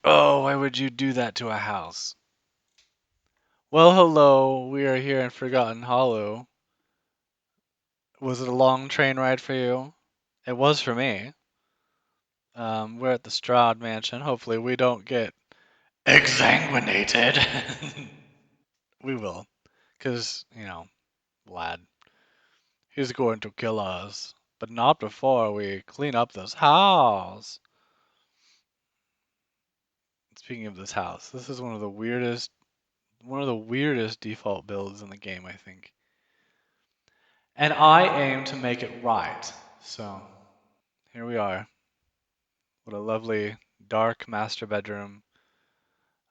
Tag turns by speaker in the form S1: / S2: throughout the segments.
S1: Oh, why would you do that to a house? Well, hello. We are here in Forgotten Hollow. Was it a long train ride for you? It was for me. We're at the Straud Mansion. Hopefully, we don't get exsanguinated. We will, because, lad, he's going to kill us. But not before we clean up this house. Speaking of this house, this is one of the weirdest default builds in the game, I think. And I aim to make it right. So, here we are. What a lovely dark master bedroom.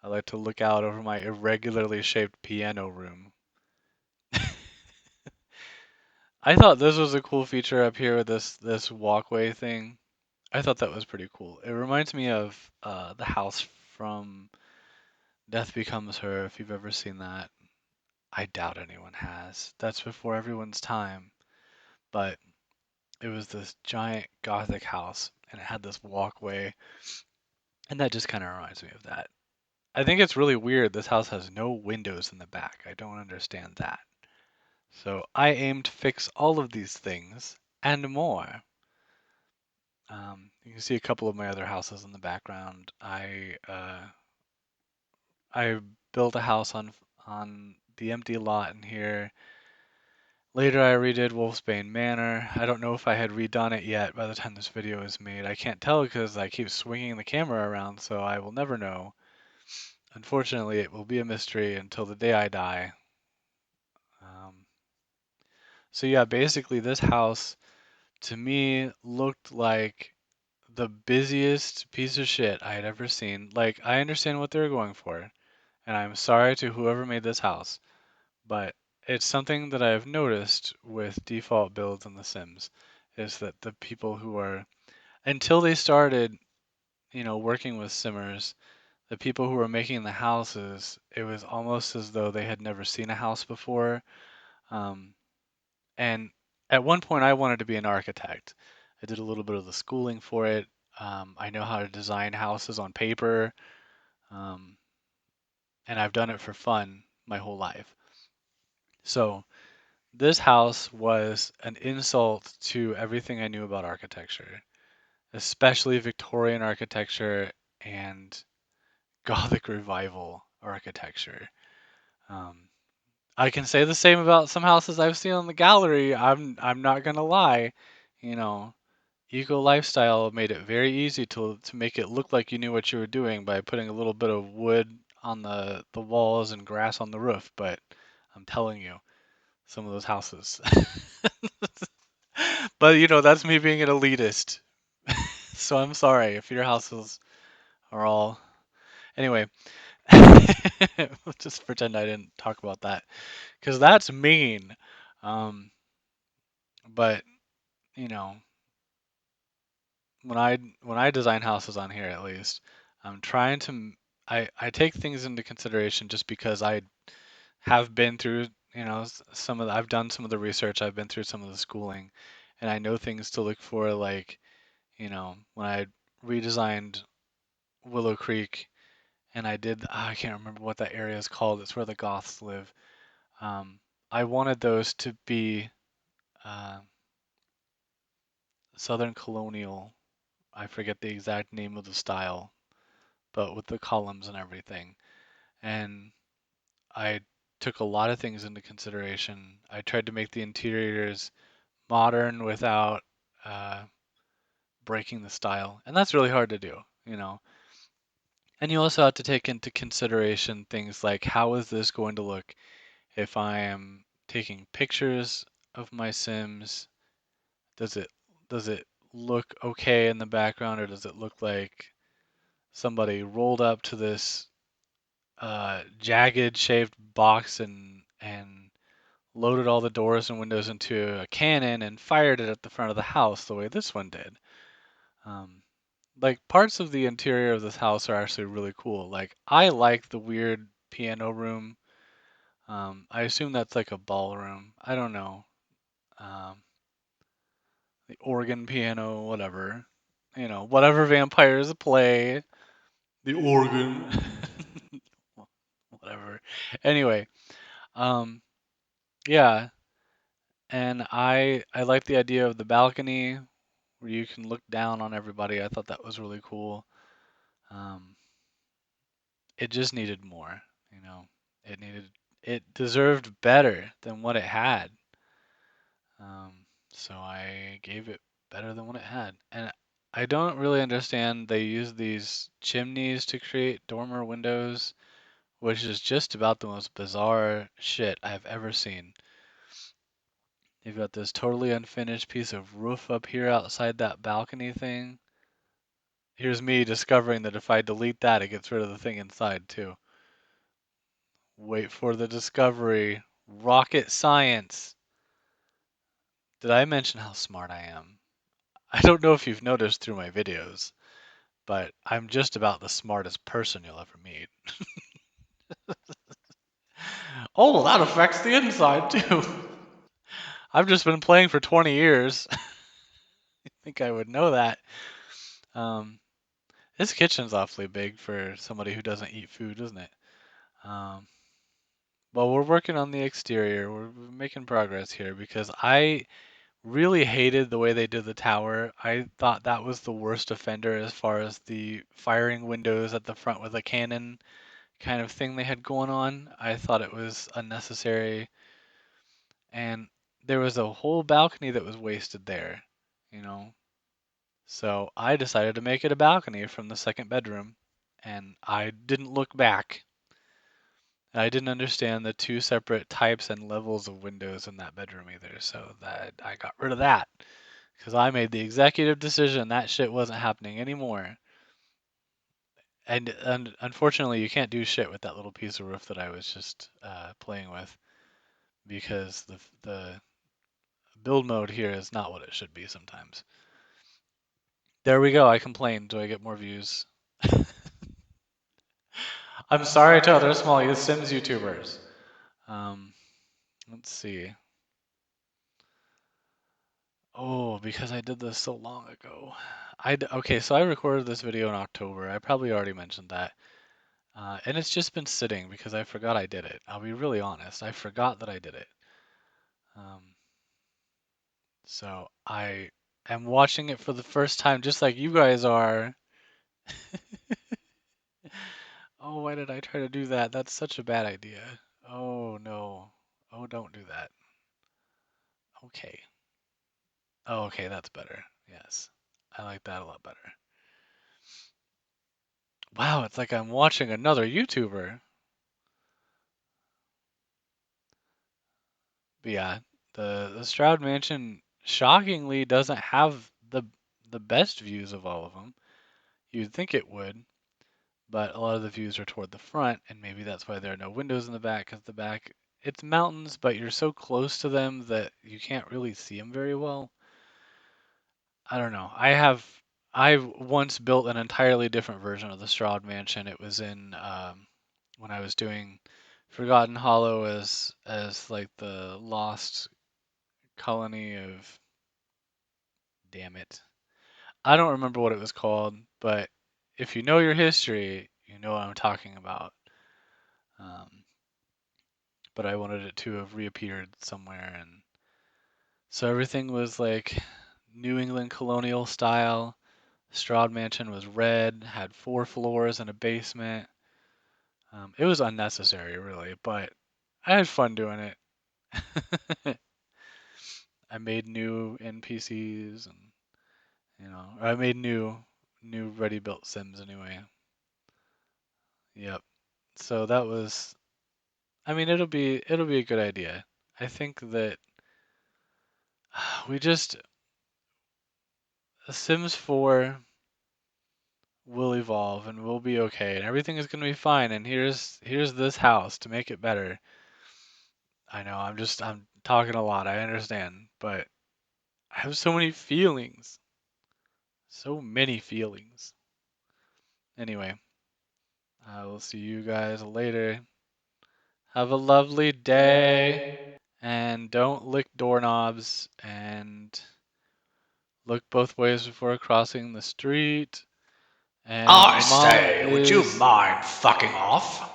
S1: I like to look out over my irregularly shaped piano room. I thought this was a cool feature up here with this walkway thing. I thought that was pretty cool. It reminds me of the house from Death Becomes Her, if you've ever seen that. I doubt anyone has. That's before everyone's time. But it was this giant gothic house, and it had this walkway, and that just kind of reminds me of that. I think it's really weird this house has no windows in the back. I don't understand that. So I aim to fix all of these things and more. You can see a couple of my other houses in the background. I built a house on the empty lot in here. Later, I redid Wolfsbane Manor. I don't know if I had redone it yet by the time this video is made. I can't tell because I keep swinging the camera around, so I will never know. Unfortunately, it will be a mystery until the day I die. Um, so yeah, basically this house to me looked like the busiest piece of shit I had ever seen. Like, I understand what they were going for, and I'm sorry to whoever made this house, but it's something that I've noticed with default builds in The Sims is that the people who are, until they started, working with simmers, the people who were making the houses, it was almost as though they had never seen a house before. Um, and at one point, I wanted to be an architect. I did a little bit of the schooling for it. I know how to design houses on paper, um, and I've done it for fun my whole life. So this house was an insult to everything I knew about architecture, especially Victorian architecture and Gothic Revival architecture. Um, I can say the same about some houses I've seen on the gallery. I'm not gonna lie, you know, eco lifestyle made it very easy to make it look like you knew what you were doing by putting a little bit of wood on the walls and grass on the roof. But I'm telling you, some of those houses. But that's me being an elitist. So I'm sorry if your houses are all. Anyway, just pretend I didn't talk about that because that's mean. Um, but you know, when I design houses on here, at least, I'm trying to. I take things into consideration just because I have been through, I've done some of the research, I've been through some of the schooling, and I know things to look for, like, when I redesigned Willow Creek and I did, I can't remember what that area is called. It's where the Goths live. Um, I wanted those to be uh, Southern Colonial. I forget the exact name of the style, but with the columns and everything. And I took a lot of things into consideration. I tried to make the interiors modern without uh, breaking the style, and that's really hard to do. And you also have to take into consideration things like how is this going to look if I am taking pictures of my Sims? Does it does it look okay in the background, or does it look like somebody rolled up to this jagged shaped box and loaded all the doors and windows into a cannon and fired it at the front of the house the way this one did? Um, like parts of the interior of this house are actually really cool. Like I like the weird piano room. I assume that's like a ballroom. I don't know. Um, the organ, piano, whatever. Whatever vampires play. The organ. Whatever. Anyway, um, yeah, and I like the idea of the balcony where you can look down on everybody. I thought that was really cool. Um, it just needed more, you know. It needed it deserved better than what it had. So I gave it better than what it had. And I don't really understand they use these chimneys to create dormer windows, which is just about the most bizarre shit I've ever seen. You've got this totally unfinished piece of roof up here outside that balcony thing. Here's me discovering that if I delete that, it gets rid of the thing inside too. Wait for the discovery. Rocket science. Did I mention how smart I am? I don't know if you've noticed through my videos, but I'm just about the smartest person you'll ever meet. Oh, that affects the inside too. I've just been playing for 20 years. I think I would know that. Um, this kitchen's awfully big for somebody who doesn't eat food, isn't it? Um, well, we're working on the exterior. We're making progress here because I really hated the way they did the tower. I thought that was the worst offender as far as the firing windows at the front with a cannon kind of thing they had going on. I thought it was unnecessary. And there was a whole balcony that was wasted there, you know. So I decided to make it a balcony from the second bedroom, and I didn't look back. I didn't understand the two separate types and levels of windows in that bedroom either, so that I got rid of that because I made the executive decision that shit wasn't happening anymore. And unfortunately, you can't do shit with that little piece of roof that I was just playing with because the build mode here is not what it should be sometimes. There we go. I complained. Do I get more views? I'm sorry to other small Sims YouTubers. Um, let's see. Oh, because I did this so long ago. Okay, so I recorded this video in October. I probably already mentioned that. And it's just been sitting because I forgot I did it. I'll be really honest. I forgot that I did it. Um, so I am watching it for the first time, just like you guys are. Oh, why did I try to do that? That's such a bad idea. Oh, no. Oh, don't do that. Okay. Oh, okay, that's better. Yes. I like that a lot better. Wow, it's like I'm watching another YouTuber. But yeah, the Straud Mansion shockingly doesn't have the best views of all of them. You'd think it would, but a lot of the views are toward the front, and maybe that's why there are no windows in the back, because the back, it's mountains, but you're so close to them that you can't really see them very well. I don't know. I once built an entirely different version of the Straud Mansion. It was in when I was doing Forgotten Hollow as like the lost colony of, damn it. I don't remember what it was called, but if you know your history, you know what I'm talking about. Um, but I wanted it to have reappeared somewhere, and so everything was like New England colonial style. Straud Mansion was red, had 4 floors and a basement. It was unnecessary, really, but I had fun doing it. I made new NPCs, and I made new ready-built Sims anyway. Yep. So that was, I mean, it'll be a good idea. I think that we just Sims 4 will evolve and we'll be okay and everything is gonna be fine. And here's this house to make it better. I know I'm talking a lot. I understand, but I have so many feelings, so many feelings. Anyway, I will see you guys later. Have a lovely day, and don't lick doorknobs, and Look both ways before crossing the street. And
S2: I
S1: my mom
S2: say, would you
S1: is
S2: mind fucking off?